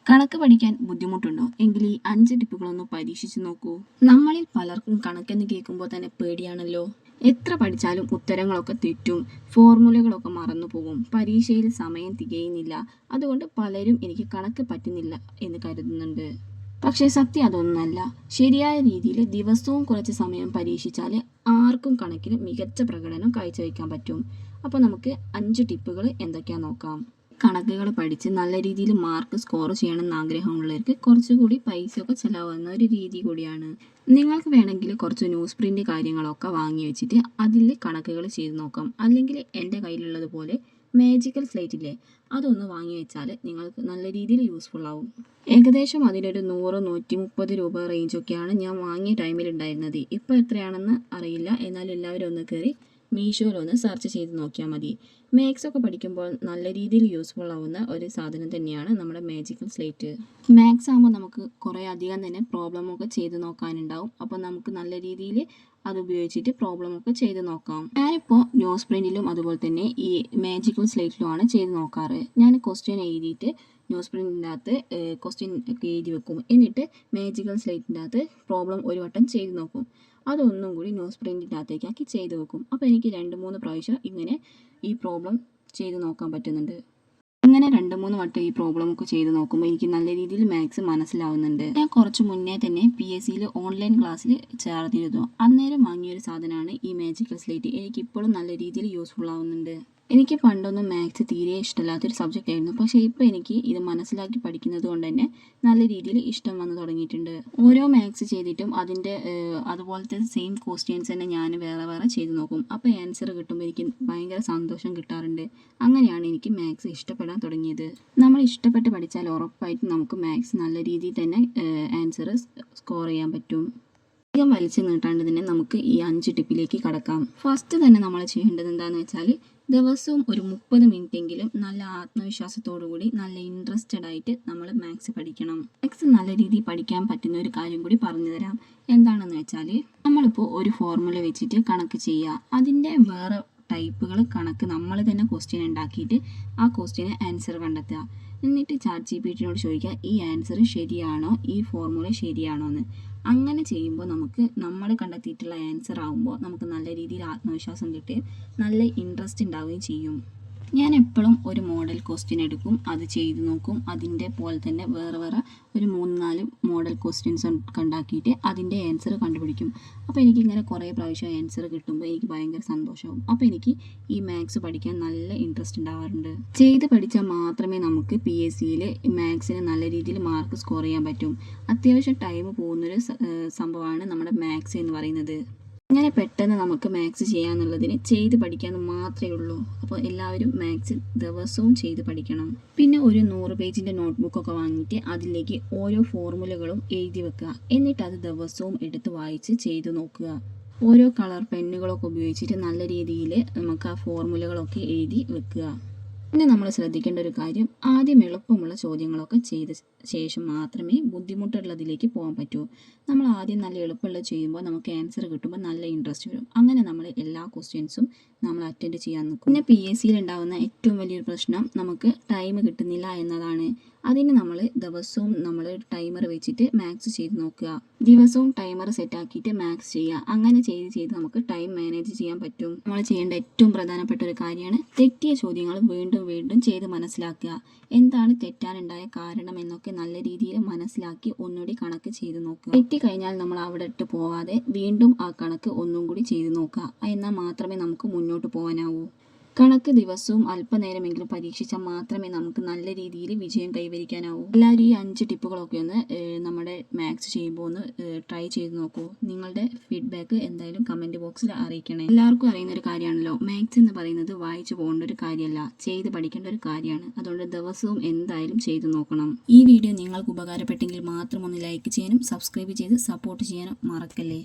കണക്ക് പഠിക്കാൻ ബുദ്ധിമുട്ടുണ്ടോ? എങ്കിൽ ഈ 5 ടിപ്പുകളൊന്ന് പരീക്ഷിച്ച് നോക്കൂ. നമ്മളിൽ പലർക്കും കണക്കെന്ന് കേൾക്കുമ്പോൾ തന്നെ പേടിയാണല്ലോ. എത്ര പഠിച്ചാലും ഉത്തരങ്ങളൊക്കെ തെറ്റും, ഫോർമുലകളൊക്കെ മറന്നുപോകും, പരീക്ഷയിൽ സമയം തികയുന്നില്ല. അതുകൊണ്ട് പലരും എനിക്ക് കണക്ക് പറ്റുന്നില്ല എന്ന് കരുതുന്നുണ്ട്. പക്ഷേ സത്യം അതൊന്നുമല്ല. ശരിയായ രീതിയിൽ ദിവസവും കുറച്ച് സമയം പരീക്ഷിച്ചാൽ ആർക്കും കണക്കിന് മികച്ച പ്രകടനം കാഴ്ചവെക്കാൻ പറ്റും. അപ്പോൾ നമുക്ക് 5 ടിപ്പുകൾ എന്തൊക്കെയാണെന്ന് നോക്കാം. കണക്കുകൾ പഠിച്ച് നല്ല രീതിയിൽ മാർക്ക് സ്കോർ ചെയ്യണമെന്ന് ആഗ്രഹമുള്ളവർക്ക് കുറച്ചുകൂടി പൈസയൊക്കെ ചിലവാകുന്ന ഒരു രീതി കൂടിയാണ്. നിങ്ങൾക്ക് വേണമെങ്കിൽ കുറച്ച് ന്യൂസ് പ്രിൻ്റ് കാര്യങ്ങളൊക്കെ വാങ്ങി വെച്ചിട്ട് അതിൽ കണക്കുകൾ ചെയ്ത് നോക്കാം. അല്ലെങ്കിൽ എൻ്റെ കയ്യിലുള്ളതുപോലെ മാജിക്കൽ സ്ലേറ്റില്ലേ, അതൊന്ന് വാങ്ങി വെച്ചാൽ നിങ്ങൾക്ക് നല്ല രീതിയിൽ യൂസ്ഫുൾ ആവും. ഏകദേശം അതിനൊരു 100-130 രൂപ റേഞ്ചൊക്കെയാണ് ഞാൻ വാങ്ങിയ ടൈമിൽ ഉണ്ടായിരുന്നത്. ഇപ്പോൾ എത്രയാണെന്ന് അറിയില്ല. എന്നാൽ എല്ലാവരും ഒന്ന് കയറി മീഷോയിലൊന്ന് സെർച്ച് ചെയ്ത് നോക്കിയാൽ മതി. മാത്സ് ഒക്കെ പഠിക്കുമ്പോൾ നല്ല രീതിയിൽ യൂസ്ഫുൾ ആവുന്ന ഒരു സാധനം തന്നെയാണ് നമ്മുടെ മാജിക്കൽ സ്ലേറ്റ്. മാത്സ് ആകുമ്പോൾ നമുക്ക് കുറേ അധികം തന്നെ പ്രോബ്ലമൊക്കെ ചെയ്ത് നോക്കാനുണ്ടാവും. അപ്പോൾ നമുക്ക് നല്ല രീതിയിൽ അത് ഉപയോഗിച്ചിട്ട് പ്രോബ്ലമൊക്കെ ചെയ്ത് നോക്കാം. ഞാനിപ്പോൾ ന്യൂസ് പ്രിൻറ്റിലും അതുപോലെ തന്നെ ഈ മാജിക്കൽ സ്ലേറ്റിലുമാണ് ചെയ്ത് നോക്കാറ്. ഞാൻ ക്വസ്റ്റ്യൻ എഴുതിയിട്ട് ന്യൂസ് പ്രിൻറ്റിൻ്റെ അകത്ത് ക്വസ്റ്റ്യൻ ഒക്കെ എഴുതി വെക്കും. എന്നിട്ട് മാജിക്കൽ സ്ലേറ്റിൻ്റെ അകത്ത് പ്രോബ്ലം ഒരു വട്ടം ചെയ്ത് നോക്കും. അതൊന്നും കൂടി ന്യൂസ് പ്രിൻറ്റിൻ്റെ അകത്തേക്കാക്കി ചെയ്ത് വെക്കും. അപ്പോൾ എനിക്ക് 2-3 പ്രാവശ്യം ഇങ്ങനെ ഈ പ്രോബ്ലം ചെയ്ത് നോക്കാൻ പറ്റുന്നുണ്ട്. ഇങ്ങനെ 2-3 വട്ടം ഈ പ്രോബ്ലം ഒക്കെ ചെയ്ത് നോക്കുമ്പോൾ എനിക്ക് നല്ല രീതിയിൽ മാത്സ് മനസ്സിലാവുന്നുണ്ട്. ഞാൻ കുറച്ച് മുന്നേ തന്നെ PSCയിൽ ഓൺലൈൻ ക്ലാസ്സിൽ ചേർന്നിരുന്നു. അന്നേരം വാങ്ങിയൊരു സാധനമാണ് ഈ മാജിക്കൽ സ്ലേറ്റ്. എനിക്കിപ്പോഴും നല്ല രീതിയിൽ യൂസ്ഫുൾ ആവുന്നുണ്ട്. എനിക്ക് പണ്ടൊന്നും മാത്സ് തീരെ ഇഷ്ടമില്ലാത്തൊരു സബ്ജക്റ്റ് ആയിരുന്നു. പക്ഷേ ഇപ്പോൾ എനിക്ക് ഇത് മനസ്സിലാക്കി പഠിക്കുന്നത് കൊണ്ട് തന്നെ നല്ല രീതിയിൽ ഇഷ്ടം വന്നു തുടങ്ങിയിട്ടുണ്ട്. ഓരോ മാത്സ് ചെയ്തിട്ടും അതിൻ്റെ അതുപോലത്തെ സെയിം ക്വസ്റ്റ്യൻസ് തന്നെ ഞാൻ വേറെ വേറെ ചെയ്ത് നോക്കും. അപ്പോൾ ആൻസർ കിട്ടുമ്പോൾ എനിക്ക് ഭയങ്കര സന്തോഷം കിട്ടാറുണ്ട്. അങ്ങനെയാണ് എനിക്ക് മാത്സ് ഇഷ്ടപ്പെടാൻ തുടങ്ങിയത്. നമ്മൾ ഇഷ്ടപ്പെട്ട് പഠിച്ചാൽ ഉറപ്പായിട്ടും നമുക്ക് മാത്സ് നല്ല രീതിയിൽ തന്നെ ആൻസർ സ്കോർ ചെയ്യാൻ പറ്റും. അധികം വലിച്ചു നീട്ടാണ്ട് തന്നെ നമുക്ക് ഈ 5 ടിപ്പിലേക്ക് കടക്കാം. ഫസ്റ്റ് തന്നെ നമ്മൾ ചെയ്യേണ്ടത് എന്താണെന്ന് വെച്ചാൽ ദിവസവും ഒരു 30 മിനിറ്റെങ്കിലും നല്ല ആത്മവിശ്വാസത്തോടു കൂടി നല്ല ഇൻട്രസ്റ്റഡ് ആയിട്ട് നമ്മൾ മാത്സ് പഠിക്കണം. മാത്സ് നല്ല രീതിയിൽ പഠിക്കാൻ പറ്റുന്ന ഒരു കാര്യം കൂടി പറഞ്ഞു തരാം. എന്താണെന്ന് വെച്ചാൽ നമ്മളിപ്പോൾ ഒരു ഫോർമുല വെച്ചിട്ട് കണക്ക് ചെയ്യുക. അതിൻ്റെ വേറെ ടൈപ്പുകൾ കണക്ക് നമ്മൾ തന്നെ ക്വസ്റ്റ്യൻ ഉണ്ടാക്കിയിട്ട് ആ ക്വസ്റ്റ്യന് ആൻസർ കണ്ടെത്തുക. എന്നിട്ട് ChatGPTയോട് ചോദിക്കുക, ഈ ആൻസർ ശരിയാണോ, ഈ ഫോർമുല ശരിയാണോ എന്ന്. അങ്ങനെ ചെയ്യുമ്പോൾ നമുക്ക് നമ്മൾ കണ്ടെത്തിയിട്ടുള്ള ആൻസർ ആകുമ്പോൾ നമുക്ക് നല്ല രീതിയിൽ ആത്മവിശ്വാസം കിട്ടുകയും നല്ല ഇൻട്രസ്റ്റ് ഉണ്ടാവുകയും ചെയ്യും. ഞാൻ എപ്പോഴും ഒരു മോഡൽ ക്വസ്റ്റ്യൻ എടുക്കും, അത് ചെയ്ത് നോക്കും. അതിൻ്റെ പോലെ തന്നെ വേറെ വേറെ ഒരു 3-4 മോഡൽ ക്വസ്റ്റ്യൻസ് ഒക്കെ ഉണ്ടാക്കിയിട്ട് അതിൻ്റെ ആൻസർ കണ്ടുപിടിക്കും. അപ്പോൾ എനിക്കിങ്ങനെ കുറേ പ്രാവശ്യം ആൻസർ കിട്ടുമ്പോൾ എനിക്ക് ഭയങ്കര സന്തോഷമാവും. അപ്പോൾ എനിക്ക് ഈ മാത്സ് പഠിക്കാൻ നല്ല ഇൻട്രസ്റ്റ് ഉണ്ടാവാറുണ്ട്. ചെയ്ത് പഠിച്ചാൽ മാത്രമേ നമുക്ക് PSCയിൽ മാത്സിന് നല്ല രീതിയിൽ മാർക്ക് സ്കോർ ചെയ്യാൻ പറ്റും. അത്യാവശ്യം ടൈം പോകുന്നൊരു സംഭവമാണ് നമ്മുടെ മാത്സ് എന്ന് പറയുന്നത്. ഇങ്ങനെ പെട്ടെന്ന് നമുക്ക് മാത്സ് ചെയ്യാന്നുള്ളതിന് ചെയ്ത് പഠിക്കാമെന്ന് മാത്രമേ ഉള്ളൂ. അപ്പോൾ എല്ലാവരും മാത്സ് ദിവസവും ചെയ്ത് പഠിക്കണം. പിന്നെ ഒരു 100 പേജിൻ്റെ നോട്ട്ബുക്കൊക്കെ വാങ്ങിയിട്ട് അതിലേക്ക് ഓരോ ഫോർമുലകളും എഴുതി വെക്കുക. എന്നിട്ട് അത് ദിവസവും എടുത്ത് വായിച്ച് ചെയ്ത് നോക്കുക. ഓരോ കളർ പെന്നുകളൊക്കെ ഉപയോഗിച്ചിട്ട് നല്ല രീതിയിൽ നമുക്ക് ആ ഫോർമുലകളൊക്കെ എഴുതി വെക്കുക. പിന്നെ നമ്മൾ ശ്രദ്ധിക്കേണ്ട ഒരു കാര്യം, ആദ്യം എളുപ്പമുള്ള ചോദ്യങ്ങളൊക്കെ ചെയ്ത ശേഷം മാത്രമേ ബുദ്ധിമുട്ടുള്ളതിലേക്ക് പോകാൻ പറ്റൂ. നമ്മൾ ആദ്യം നല്ല എളുപ്പമുള്ള ചെയ്യുമ്പോൾ നമുക്ക് ആൻസർ കിട്ടുമ്പോൾ നല്ല ഇൻട്രസ്റ്റ് വരും. അങ്ങനെ നമ്മൾ എല്ലാ ക്വസ്റ്റ്യൻസും നമ്മൾ അറ്റൻഡ് ചെയ്യാൻ നിൽക്കും. പിന്നെ PSCയിൽ ഉണ്ടാകുന്ന ഏറ്റവും വലിയൊരു പ്രശ്നം നമുക്ക് ടൈം കിട്ടുന്നില്ല എന്നതാണ്. അതിന് നമ്മൾ ദിവസവും നമ്മൾ ടൈമർ വെച്ചിട്ട് മാത്സ് ചെയ്ത് നോക്കുക. ദിവസവും ടൈമർ സെറ്റാക്കിയിട്ട് മാത്സ് ചെയ്യുക. അങ്ങനെ ചെയ്ത് നമുക്ക് ടൈം മാനേജ് ചെയ്യാൻ പറ്റും. നമ്മൾ ചെയ്യേണ്ട ഏറ്റവും പ്രധാനപ്പെട്ട ഒരു കാര്യമാണ് തെറ്റിയ ചോദ്യങ്ങൾ വീണ്ടും ചെയ്ത് മനസ്സിലാക്കുക. എന്താണ് തെറ്റാനുണ്ടായ കാരണം എന്നൊക്കെ നല്ല രീതിയിൽ മനസ്സിലാക്കി ഒന്നുകൂടി കണക്ക് ചെയ്ത് നോക്കുക. തെറ്റിക്കഴിഞ്ഞാൽ നമ്മൾ അവിടെ ഇട്ട് പോവാതെ വീണ്ടും ആ കണക്ക് ഒന്നും കൂടി ചെയ്ത് നോക്കുക. എന്നാൽ മാത്രമേ നമുക്ക് മുന്നോട്ട് പോകാനാവൂ. കണക്ക് ദിവസവും അല്പനേരമെങ്കിലും പരീക്ഷിച്ചാൽ മാത്രമേ നമുക്ക് നല്ല രീതിയിൽ വിജയം കൈവരിക്കാനാവൂ. എല്ലാവരും ഈ 5 ടിപ്പുകളൊക്കെ ഒന്ന് നമ്മുടെ മാത്സ് ചെയ്യുമ്പോൾ ഒന്ന് ട്രൈ ചെയ്ത് നോക്കൂ. നിങ്ങളുടെ ഫീഡ്ബാക്ക് എന്തായാലും കമൻറ്റ് ബോക്സിൽ അറിയിക്കണേ. എല്ലാവർക്കും അറിയുന്ന ഒരു കാര്യമാണല്ലോ, മാത്സ് എന്ന് പറയുന്നത് വായിച്ചു പോകേണ്ട ഒരു കാര്യമല്ല, ചെയ്ത് പഠിക്കേണ്ട ഒരു കാര്യമാണ്. അതുകൊണ്ട് ദിവസവും എന്തായാലും ചെയ്ത് നോക്കണം. ഈ വീഡിയോ നിങ്ങൾക്ക് ഉപകാരപ്പെട്ടെങ്കിൽ മാത്രം ഒന്ന് ലൈക്ക് ചെയ്യാനും സബ്സ്ക്രൈബ് ചെയ്ത് സപ്പോർട്ട് ചെയ്യാനും മറക്കല്ലേ.